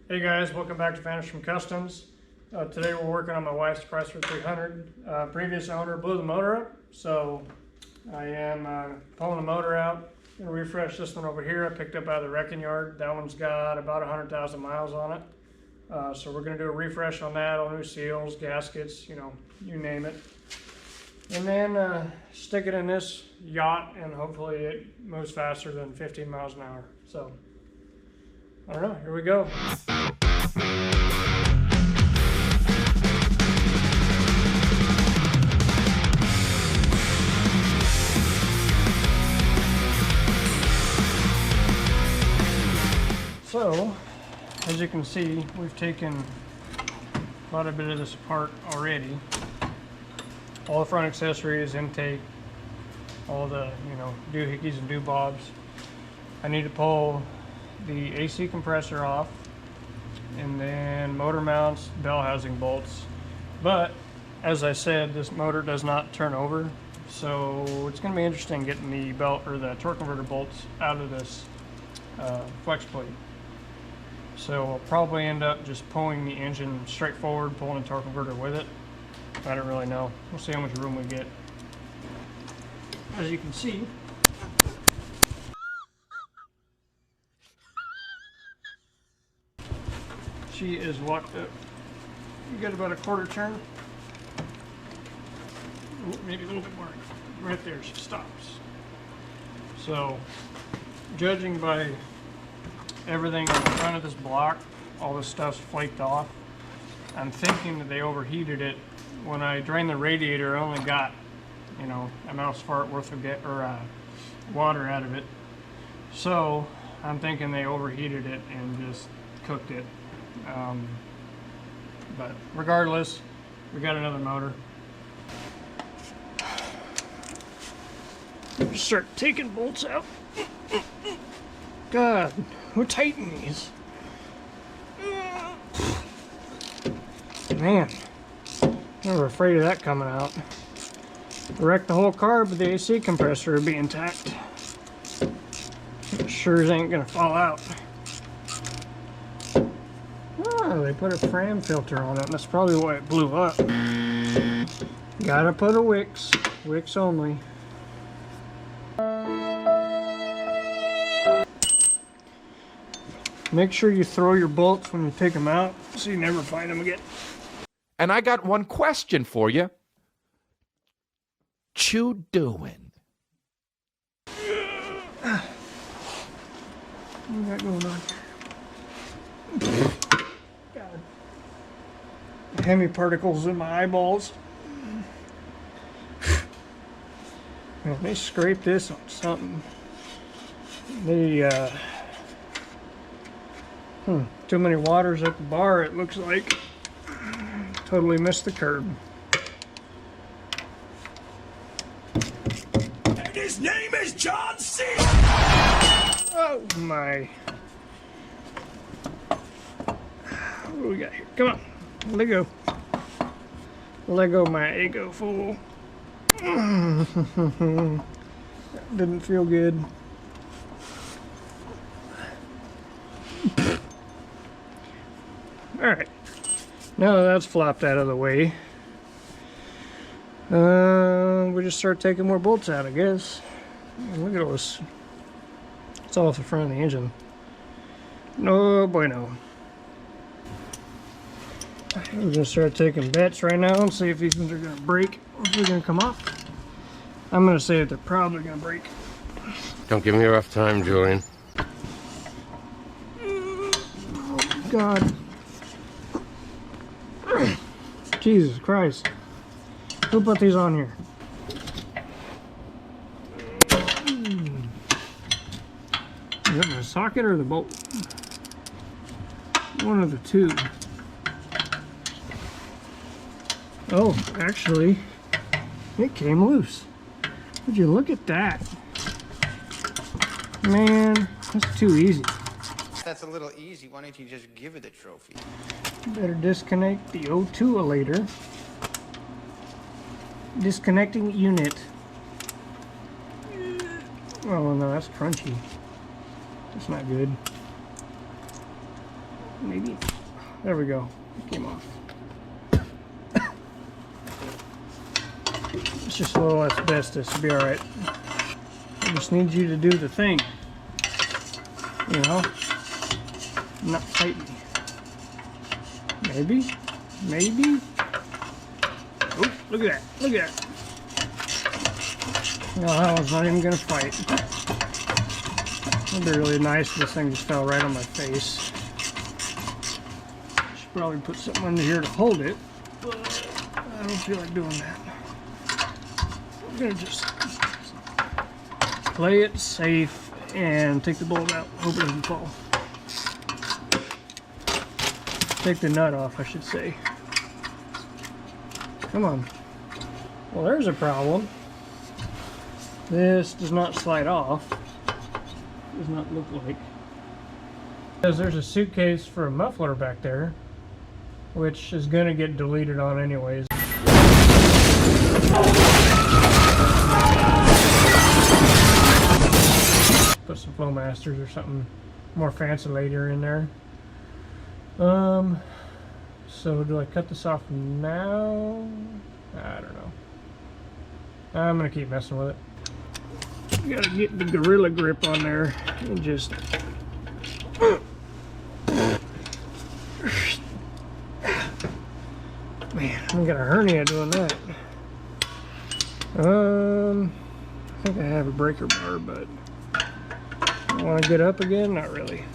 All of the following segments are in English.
Hey guys, welcome back to Vanish from Customs. Today we're working on my wife's Chrysler 300. Previous owner blew the motor up, so I am pulling the motor out. I'm going to refresh this one over here. I picked up out of the wrecking yard. That one's got about 100,000 miles on it. So we're going to do a refresh on that, all new seals, gaskets, you name it. And then stick it in this yacht, and hopefully it moves faster than 15 miles an hour. So, I don't know, here we go. So, as you can see, we've taken quite a bit of this apart already. All the front accessories, intake, all the, doohickeys and doobobs. I need to pull the AC compressor off, and then motor mounts, bell housing bolts. But, as I said, this motor does not turn over, so it's going to be interesting getting the belt or the torque converter bolts out of this flex plate. So we'll probably end up just pulling the engine straight forward, pulling the torque converter with it. I don't really know. We'll see how much room we get. As you can see, she is locked up. You got about a quarter turn. Ooh, maybe a little bit more. Right there, she stops. So, judging by everything on the front of this block, all this stuff's flaked off. I'm thinking that they overheated it. When I drained the radiator, I only got, a mouse fart worth of water out of it. So I'm thinking they overheated it and just cooked it. But regardless, we got another motor. Just start taking bolts out. God, who tightened these? Man, I was afraid of that coming out. Wrecked the whole car, but the AC compressor would be intact. It sure as ain't gonna fall out. Oh, they put a Fram filter on it, and that's probably why it blew up. Gotta put a Wicks only. Make sure you throw your bolts when you take them out, so you never find them again. And I got one question for you. What you doing? What we got going on? God. Hemi particles in my eyeballs. Man, they scraped this on something. They, too many waters at the bar, it looks like. Totally missed the curb. And his name is John C. Oh my. What do we got here? Come on. Lego. Lego my ego fool. Didn't feel good. Alright. Now that's flopped out of the way. We just start taking more bolts out, I guess. Look at all this. It's all off the front of the engine. No bueno. We're gonna start taking bets right now and see if these ones are gonna break or if they're gonna come off. I'm gonna say that they're probably gonna break. Don't give me a rough time, Julian. Oh, God. Jesus Christ. Who put these on here? Is that the socket or the bolt? One of the two. Oh, actually, it came loose. Would you look at that? Man, that's too easy. That's a little easy. Why don't you just give it a trophy? Better disconnect the O2-alator. Disconnecting unit. Oh no, that's crunchy. That's not good. Maybe. There we go. It came off. It's just a little asbestos. It'll be alright. I just need you to do the thing. You know? Not fight me. Maybe? Maybe? Oh, look at that. Look at that. No, that one's not even gonna fight. It'd be really nice if this thing just fell right on my face. Should probably put something under here to hold it, but I don't feel like doing that. I'm gonna just play it safe and take the bolt out. Hope it doesn't fall. Take the nut off, I should say. Come on. Well, there's a problem. This does not slide off. Does not look like. Because there's a suitcase for a muffler back there, which is going to get deleted on anyways. Put some Flowmasters or something more fancy later in there. So do I cut this off now? I don't know. I'm gonna keep messing with it. You gotta get the Gorilla Grip on there and just man, I'm gonna hernia doing that. I think I have a breaker bar, but I want to get up again? Not really.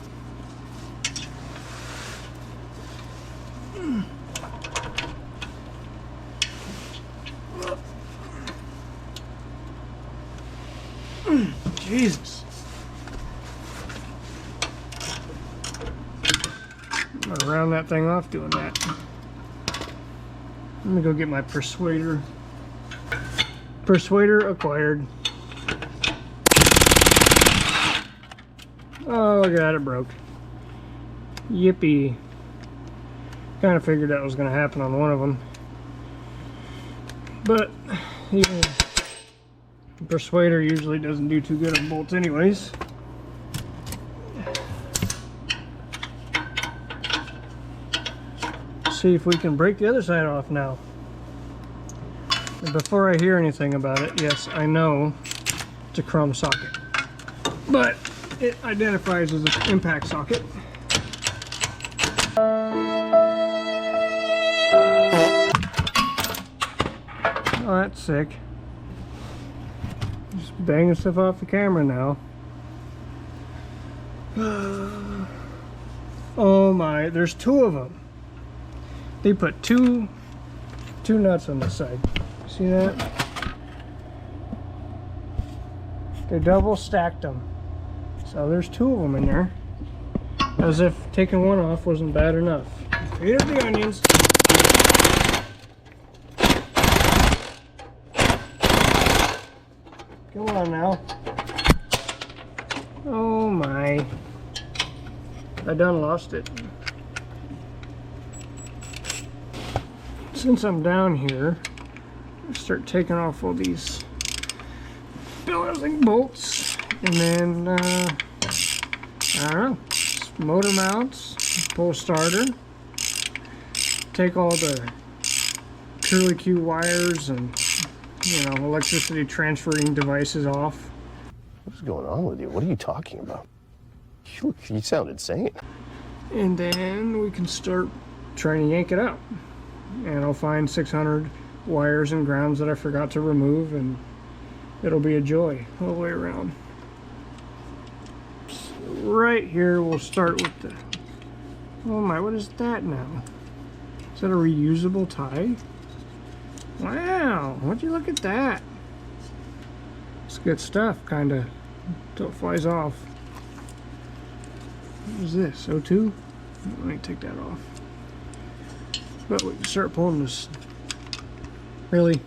Jesus. I'm gonna round that thing off doing that. Let me go get my persuader. Persuader acquired. Oh, look at that, it broke. Yippee. Kind of figured that was going to happen on one of them. But, yeah, the persuader usually doesn't do too good on bolts anyways. See if we can break the other side off now. And before I hear anything about it, yes, I know it's a chrome socket. But it identifies as an impact socket. Oh, that's sick. Just banging stuff off the camera now. Oh my, there's two of them. They put two nuts on this side. See that? They double stacked them. So there's two of them in there. As if taking one off wasn't bad enough. Here's the onions. Come on now. Oh my. I done lost it. Since I'm down here, I start taking off all these balancing bolts, and then I don't know, motor mounts, pull starter, take all the curlicue wires and, you know, electricity transferring devices off. What's going on with you? What are you talking about? You sound insane. And then we can start trying to yank it out. And I'll find 600 wires and grounds that I forgot to remove, and it'll be a joy all the way around. So right here we'll start with the, oh my, what is that now? Is that a reusable tie? Wow, would you look at that? It's good stuff, kinda, until it flies off. What is this, O2? Let me take that off. But we can start pulling this. Really?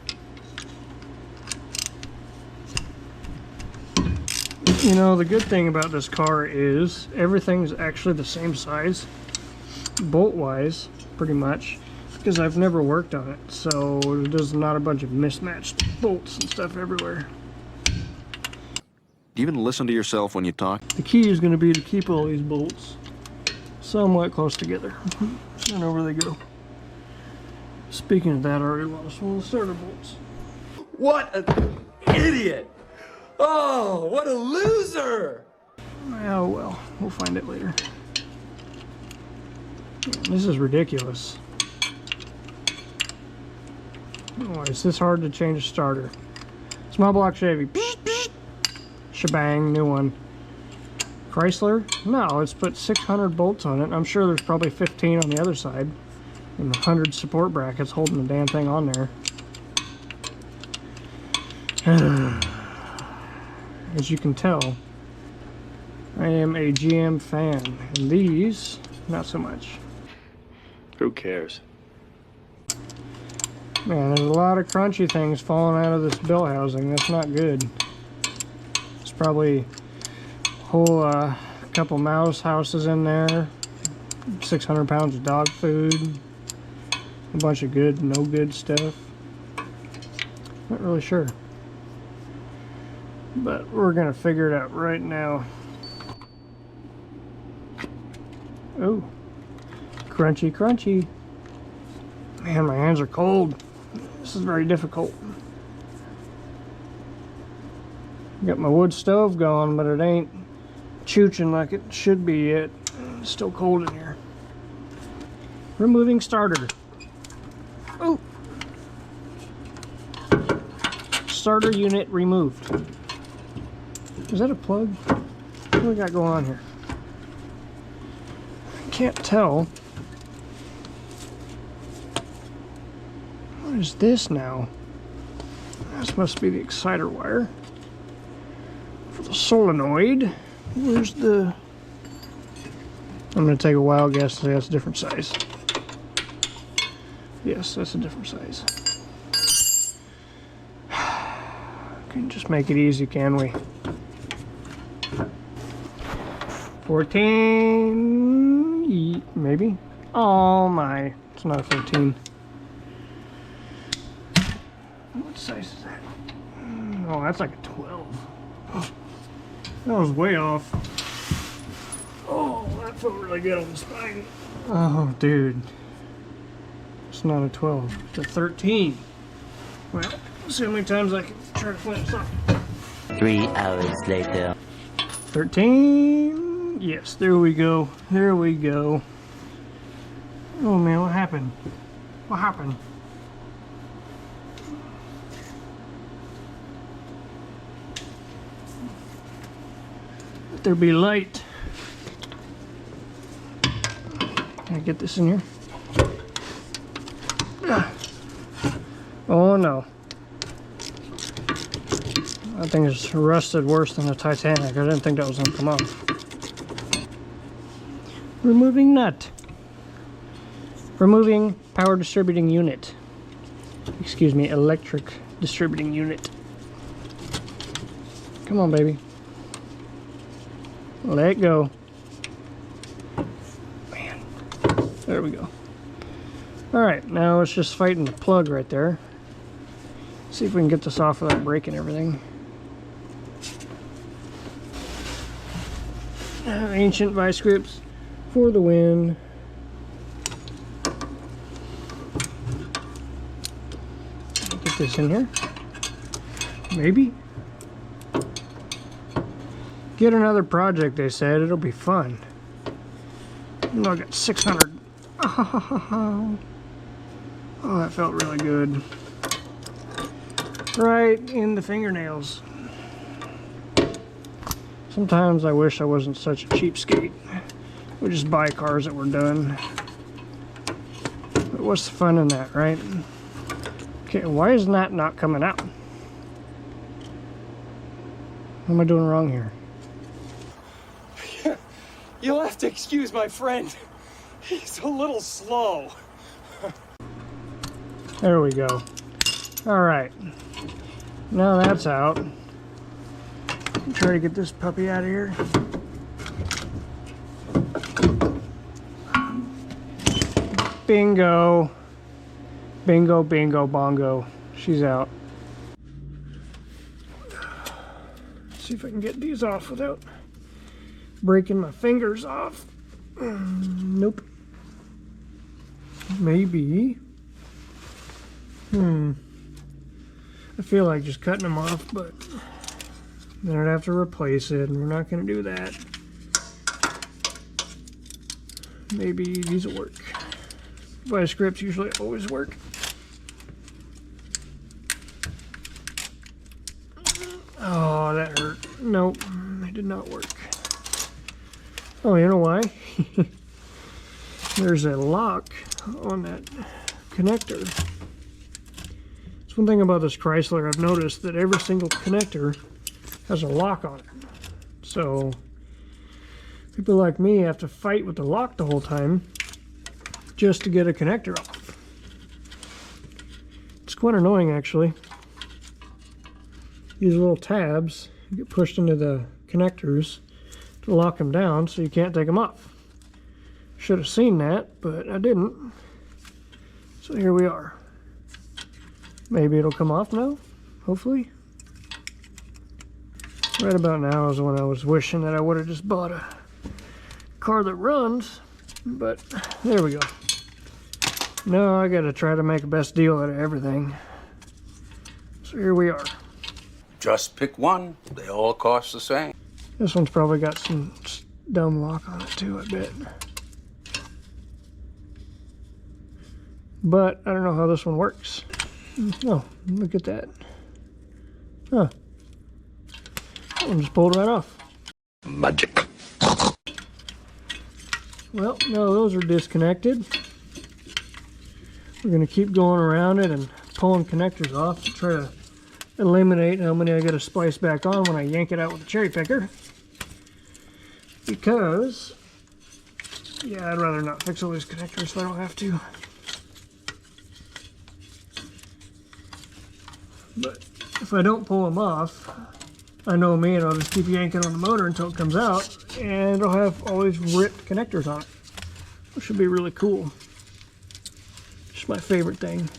You know, the good thing about this car is everything's actually the same size, bolt-wise, pretty much, because I've never worked on it, so there's not a bunch of mismatched bolts and stuff everywhere. Do you even listen to yourself when you talk? The key is going to be to keep all these bolts somewhat close together. And over they go. Speaking of that, I already lost one of the starter bolts. What an idiot! Oh, what a loser! Oh well, we'll find it later. This is ridiculous. Oh, is this hard to change a starter? Small block Chevy. Psh, psh. Shebang, new one. Chrysler? No, it's put 600 bolts on it. I'm sure there's probably 15 on the other side. And 100 support brackets holding the damn thing on there. As you can tell, I am a GM fan. And these, not so much. Who cares? Man, there's a lot of crunchy things falling out of this bell housing. That's not good. It's probably a whole couple mouse houses in there, 600 pounds of dog food, a bunch of good, no good stuff. Not really sure. But we're gonna figure it out right now. Oh, crunchy, crunchy. Man, my hands are cold. This is very difficult. Got my wood stove going, but it ain't chooching like it should be yet. It's still cold in here. Removing starter. Oh! Starter unit removed. Is that a plug? What do we got going on here? I can't tell. What is this now? This must be the exciter wire for the solenoid. Where's the... I'm going to take a wild guess and say that's a different size. Yes, that's a different size. Can just make it easy, can we? 14, maybe? Oh my, it's not a 14. What size is that? Oh, that's like a 12. That was way off. Oh, that felt really good on the spine. Oh, dude. It's not a 12, it's a 13. Well, let's see how many times I can try to find this off. 3 hours later. 13. Yes, there we go. There we go. Oh man, what happened? What happened? Let there be light. Can I get this in here? Oh no. That thing is rusted worse than the Titanic. I didn't think that was gonna come off. Removing nut. Removing power distributing unit. Excuse me, electric distributing unit. Come on, baby. Let go. Man. There we go. Alright, now it's just fighting the plug right there. See if we can get this off without breaking everything. Ancient vice grips for the win. Get this in here. Maybe. Get another project, they said. It'll be fun. You know, I got 600. Oh, that felt really good. Right in the fingernails. Sometimes I wish I wasn't such a cheapskate. We just buy cars that were done. But what's the fun in that, right? Okay, why is that not coming out? What am I doing wrong here? You'll have to excuse my friend. He's a little slow. There we go. Alright. Now that's out. Try to get this puppy out of here. Bingo. Bingo, bingo, bongo. She's out. Let's see if I can get these off without breaking my fingers off. Nope. Maybe. I feel like just cutting them off, but then I'd have to replace it, and we're not going to do that. Maybe these will work. Vice grips usually always work. Oh, that hurt. Nope, it did not work. Oh, you know why? There's a lock on that connector. That's one thing about this Chrysler. I've noticed that every single connector has a lock on it. So people like me have to fight with the lock the whole time just to get a connector off. It's quite annoying, actually. These little tabs get pushed into the connectors to lock them down so you can't take them off. Should have seen that, but I didn't. So here we are. Maybe it'll come off now, hopefully. Right about now is when I was wishing that I would have just bought a car that runs, but there we go. No, I gotta try to make the best deal out of everything. So here we are. Just pick one. They all cost the same. This one's probably got some dumb lock on it too, I bet. But I don't know how this one works. Oh, look at that. Huh. That one just pulled right off. Magic. Well, now those are disconnected. We're going to keep going around it and pulling connectors off to try to eliminate how many I got to splice back on when I yank it out with a cherry picker. Because, yeah, I'd rather not fix all these connectors if I don't have to. But if I don't pull them off, I know me, and I'll just keep yanking on the motor until it comes out, and it'll have all these ripped connectors on it, which should be really cool. Just my favorite thing.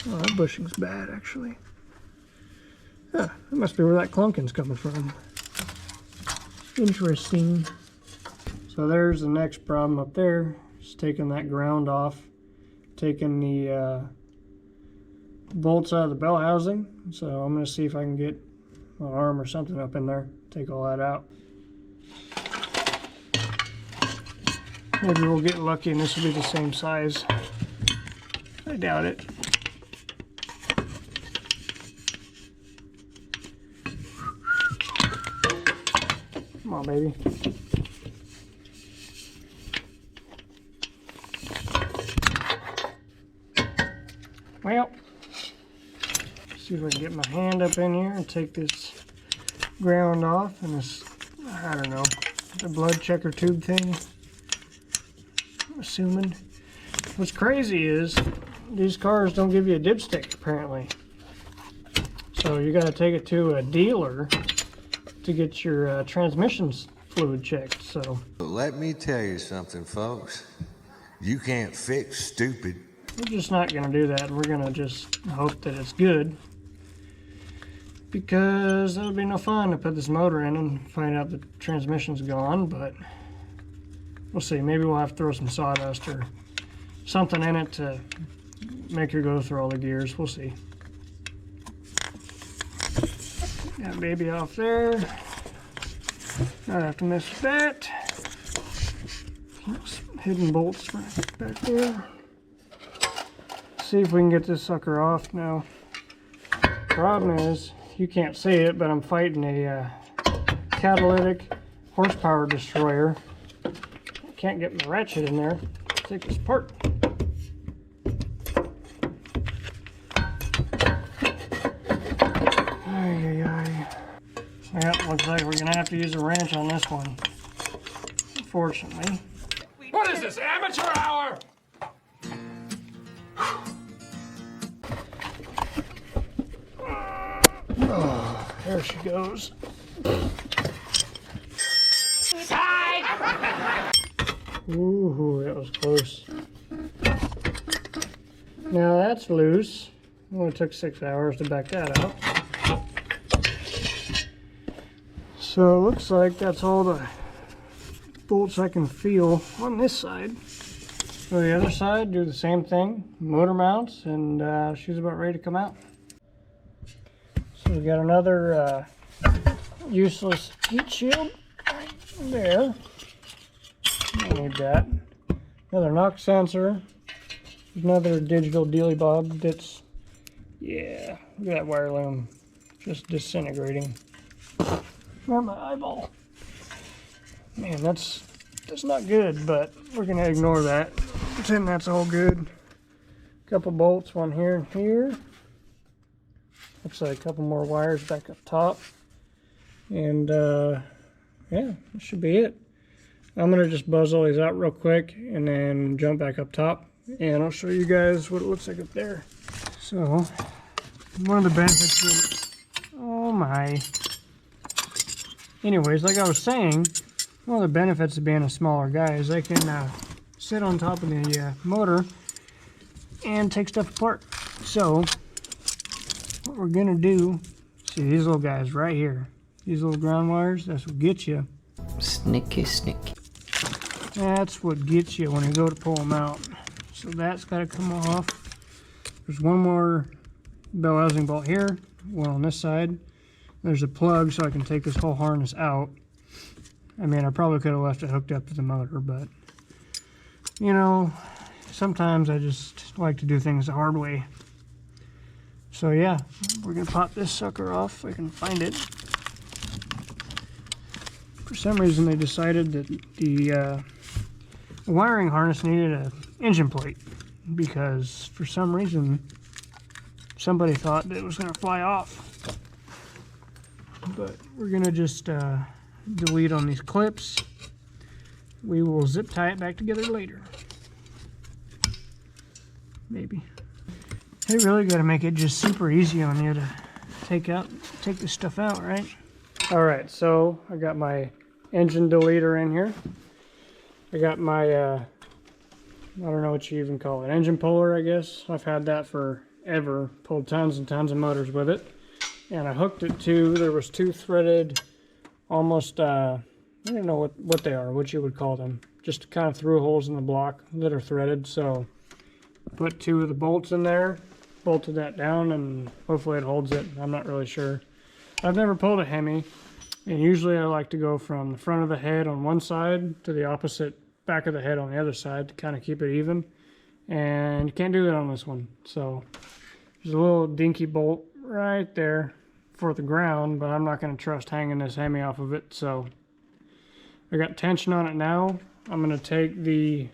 Oh, that bushing's bad, actually. Huh, that must be where that clunking's coming from. Interesting. So there's the next problem up there. Just taking that ground off, taking the bolts out of the bell housing. So I'm going to see if I can get my arm or something up in there, take all that out. Maybe we'll get lucky and this will be the same size. I doubt it. Come on, baby. Well, see if I can get my hand up in here and take this ground off and this, I don't know, the blood checker tube thing, I'm assuming. What's crazy is these cars don't give you a dipstick, apparently. So you got to take it to a dealer to get your transmissions fluid checked. So let me tell you something, folks. You can't fix stupid. we're just not going to do that. We're going to just hope that it's good, because that'll be no fun to put this motor in and find out the transmission's gone. But we'll see. Maybe we'll have to throw some sawdust or something in it to make her go through all the gears. We'll see. Got baby off there. Not have to mess with that. Hidden bolts right back there. See if we can get this sucker off now. Problem is, you can't see it, but I'm fighting a catalytic horsepower destroyer. I can't get my ratchet in there. Take this apart. Yeah, looks like we're gonna have to use a wrench on this one, unfortunately. What is this, amateur hour? Oh, there she goes. Ooh, that was close. Now that's loose. It only took 6 hours to back that out. So it looks like that's all the bolts I can feel on this side. So the other side, do the same thing, motor mounts, and she's about ready to come out. So we got another useless heat shield right there. Don't need that. Another knock sensor. Another digital dealy bob that's, yeah, look at that wire loom just disintegrating. Where's my eyeball? Man, that's not good, but we're gonna ignore that. Pretend that's all good. Couple bolts, one here and here. Looks like a couple more wires back up top. And yeah, that should be it. I'm gonna just buzz all these out real quick and then jump back up top and I'll show you guys what it looks like up there. So, one of the benefits of, oh my. Anyways, like I was saying, one of the benefits of being a smaller guy is I can sit on top of the motor and take stuff apart. So, what we're gonna do, see these little guys right here, these little ground wires, that's what gets you. Sneaky, sneaky. That's what gets you when you go to pull them out. So that's got to come off. There's one more bell housing bolt here, one on this side. There's a plug so I can take this whole harness out. I mean, I probably could have left it hooked up to the motor, but you know, sometimes I just like to do things the hard way. So yeah, we're gonna pop this sucker off if I can find it. For some reason they decided that the wiring harness needed an engine plate because for some reason somebody thought that it was going to fly off. But we're going to just delete on these clips. We will zip tie it back together later. Maybe. They really got to make it just super easy on you to take this stuff out, right? All right, so I got my engine deleter in here. I got my, I don't know what you even call it, engine puller, I guess. I've had that forever, pulled tons and tons of motors with it. And I hooked it to, there was two threaded, almost, I don't know what they are, what you would call them. Just kind of through holes in the block that are threaded. So put two of the bolts in there, bolted that down, and hopefully it holds it. I'm not really sure. I've never pulled a Hemi. And usually I like to go from the front of the head on one side to the opposite back of the head on the other side to kind of keep it even. And you can't do that on this one. So there's a little dinky bolt right there for the ground, but I'm not going to trust hanging this Hemi off of it. So I got tension on it now. I'm going to take the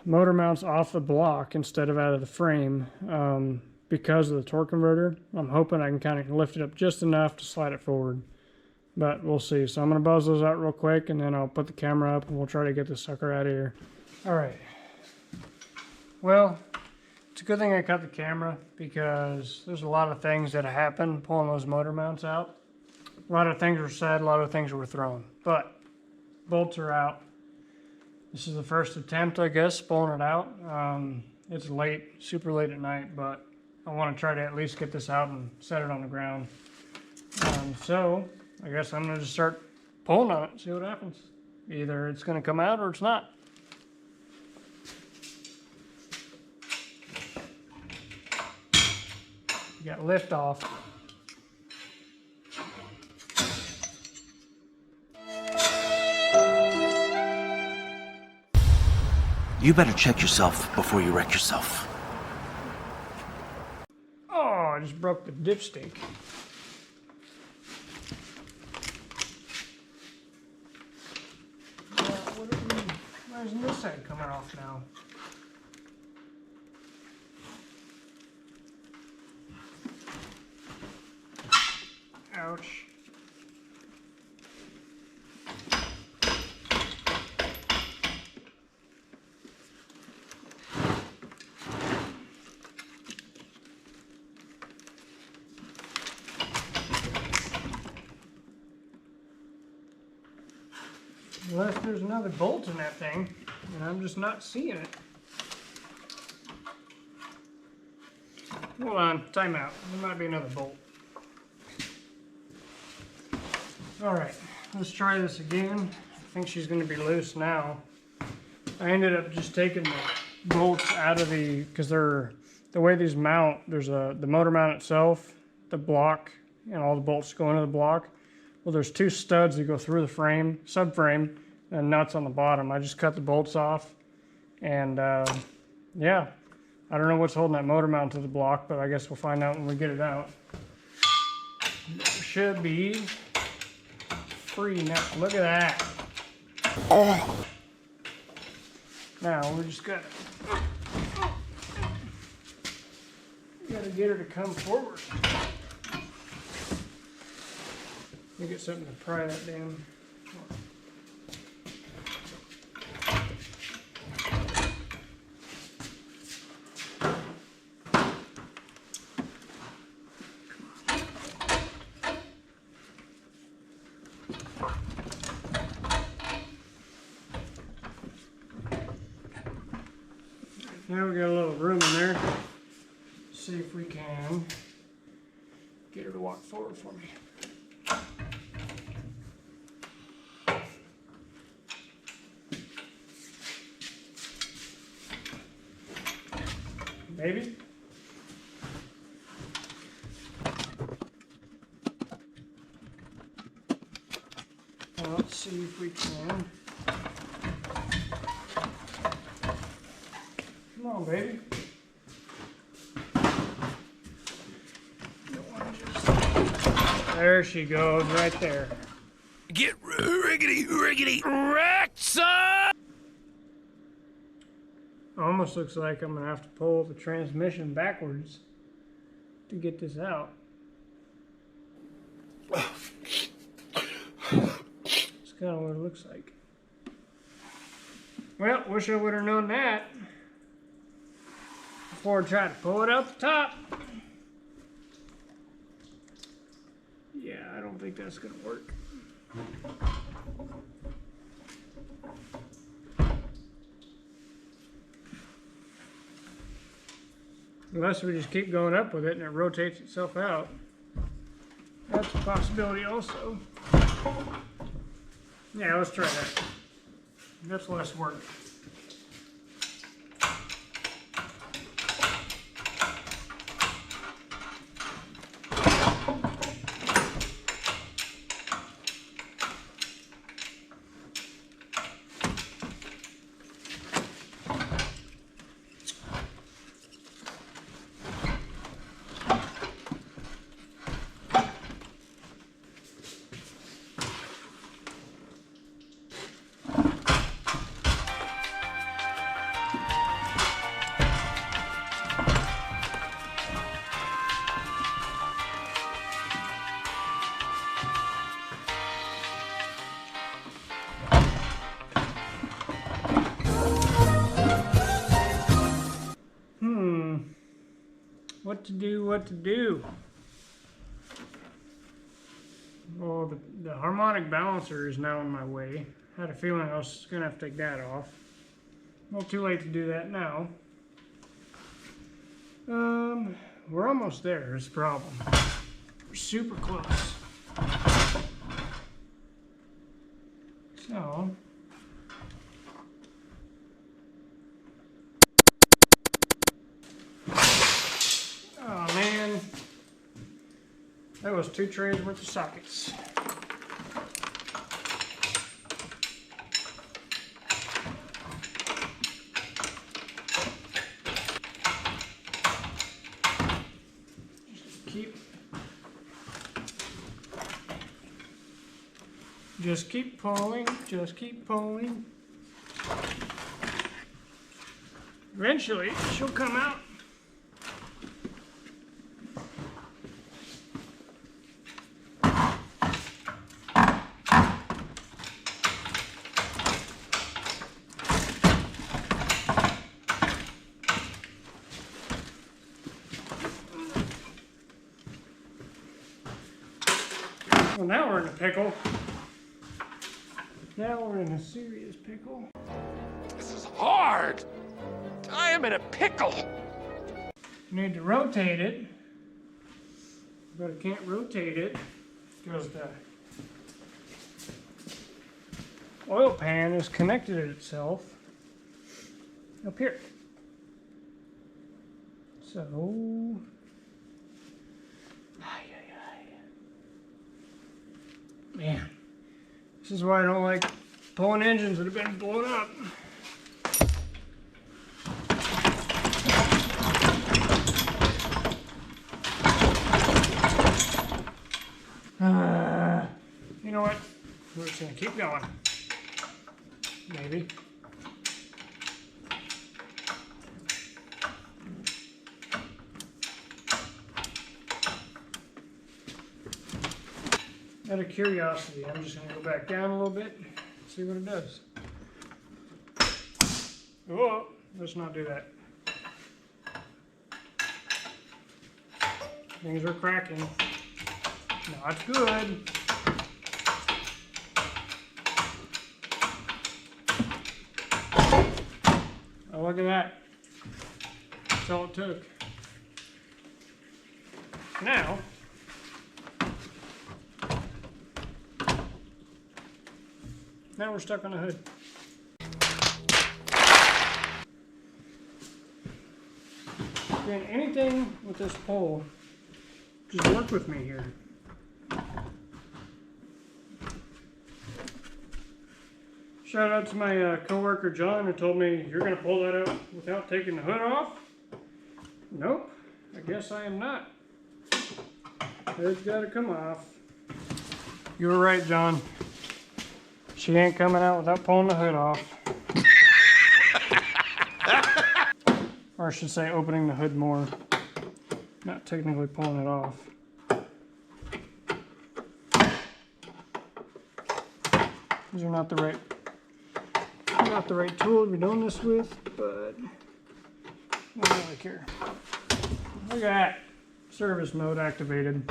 motor mounts off the block instead of out of the frame. Because of the torque converter, I'm hoping I can kind of lift it up just enough to slide it forward, but we'll see. So I'm going to buzz those out real quick and then I'll put the camera up and we'll try to get this sucker out of here. All right. Well, it's a good thing I cut the camera because there's a lot of things that happen pulling those motor mounts out. A lot of things were said, a lot of things were thrown, but bolts are out. This is the first attempt, I guess, pulling it out. It's late, super late at night, but I want to try to at least get this out and set it on the ground. So I guess I'm going to just start pulling on it and see what happens. Either it's going to come out or it's not. You got lift off. You better check yourself before you wreck yourself. Oh, I just broke the dipstick. Why isn't this side coming off now? Ouch. Unless there's another bolt in that thing, and I'm just not seeing it. Hold on, time out. There might be another bolt. Alright, let's try this again. think she's going to be loose now. I ended up just taking the bolts out of the, because they're, the way these mount, there's the motor mount itself, the block, and all the bolts go into the block. Well, there's two studs that go through the frame, subframe, and nuts on the bottom. I just cut the bolts off, and yeah, I don't know what's holding that motor mount to the block, but I guess we'll find out when we get it out. It should be free now. Look at that. Now we just gotta get her to come forward. Let me get something to pry that down. Now we got a little room in there. See if we can get her to walk forward for me. Baby? Well, let's see if we can. Come on, baby. There she goes, right there. Get riggedy wrecked, son! Almost looks like I'm gonna have to pull the transmission backwards to get this out. It's kind of what it looks like. Well, wish I would have known that before I tried to pull it out the top. Yeah, I don't think that's gonna work. Unless we just keep going up with it and it rotates itself out. That's a possibility also. Yeah, let's try that. That's less work. What to do. Well, the harmonic balancer is now in my way. Had a feeling I was gonna have to take that off. Well, too late to do that now. We're almost there is the problem. We're super close. So, oh man, that was 2 trays worth of sockets. Just keep pulling, just keep pulling. Eventually, she'll come out. Well, now we're in a pickle. Now we're in a serious pickle. This is hard! I am in a pickle! You need to rotate it, but I can't rotate it because oil pan is connected itself up here. So, man, this is why I don't like pulling engines that have been blown up. You know what? We're just gonna keep going. Maybe. Out of curiosity, I'm just gonna go back down a little bit, see what it does. Oh, let's not do that. Things are cracking. Not good. Oh, look at that. That's all it took. Now, we're stuck on the hood. Again, anything with this pole, just work with me here. Shout out to my coworker John, who told me you're gonna pull that out without taking the hood off. Nope, I guess I am not. Hood's gotta come off. You were right, John. She ain't coming out without pulling the hood off. Or I should say opening the hood more. Not technically pulling it off. These are not the right tool to be doing this with, but I don't really care. Look at that. Service mode activated.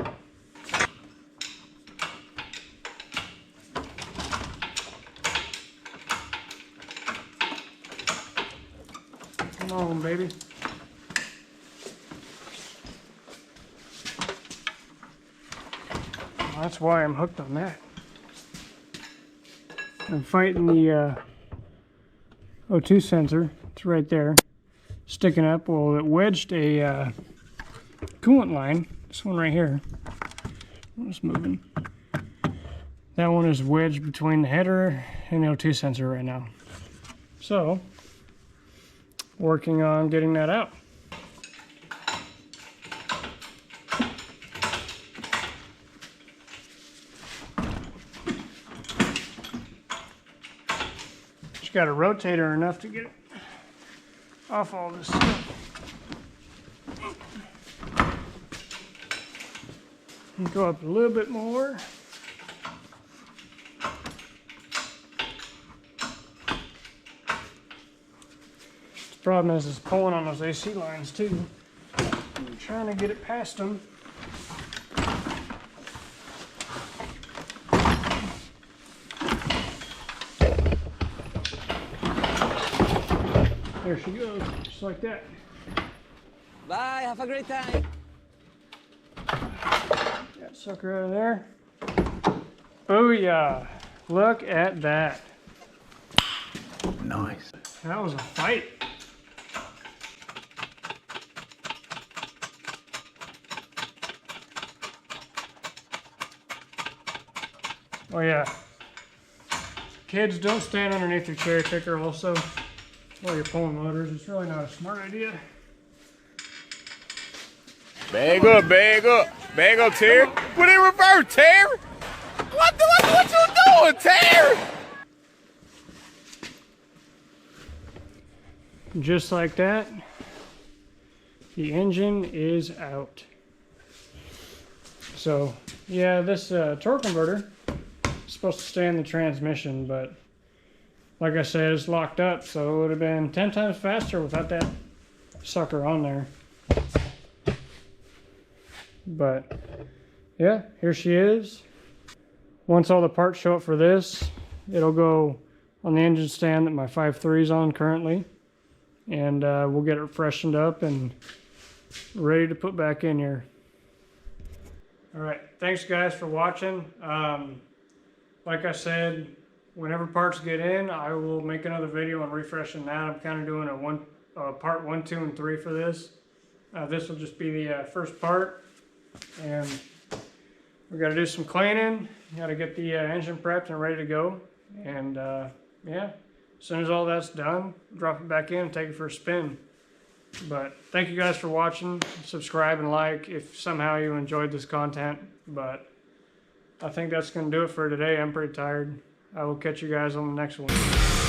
Come on, baby. Well, that's why I'm hooked on that. I'm fighting the O2 sensor. It's right there, sticking up. Well, it wedged a coolant line. This one right here. It's moving. That one is wedged between the header and the O2 sensor right now. So, working on getting that out. Just got a rotator enough to get it off all this stuff. And go up a little bit more. The problem is it's pulling on those AC lines too. I'm trying to get it past them. There she goes, just like that. Bye, have a great time. That sucker out of there. Oh yeah, look at that. Nice. That was a fight. Oh yeah. Kids, don't stand underneath your cherry picker also while you're pulling motors. It's really not a smart idea. Bag up, bag up. Bag up, Terry. Put in reverse, Terry. What you doing, Terry? Just like that, the engine is out. So, yeah, this torque converter is supposed to stay in the transmission, but like I said, it's locked up, so it would have been 10 times faster without that sucker on there. But, yeah, here she is. Once all the parts show up for this, it'll go on the engine stand that my 5.3 is on currently. And we'll get it freshened up and ready to put back in here. All right, thanks guys for watching. Like I said, whenever parts get in, I will make another video on refreshing that. I'm kind of doing a part 1, 2, and 3 for this. This will just be the first part, and we got to do some cleaning. Got to get the engine prepped and ready to go. And yeah, as soon as all that's done, drop it back in and take it for a spin. But thank you guys for watching. Subscribe and like if somehow you enjoyed this content. But I think that's going to do it for today. I'm pretty tired. I will catch you guys on the next one.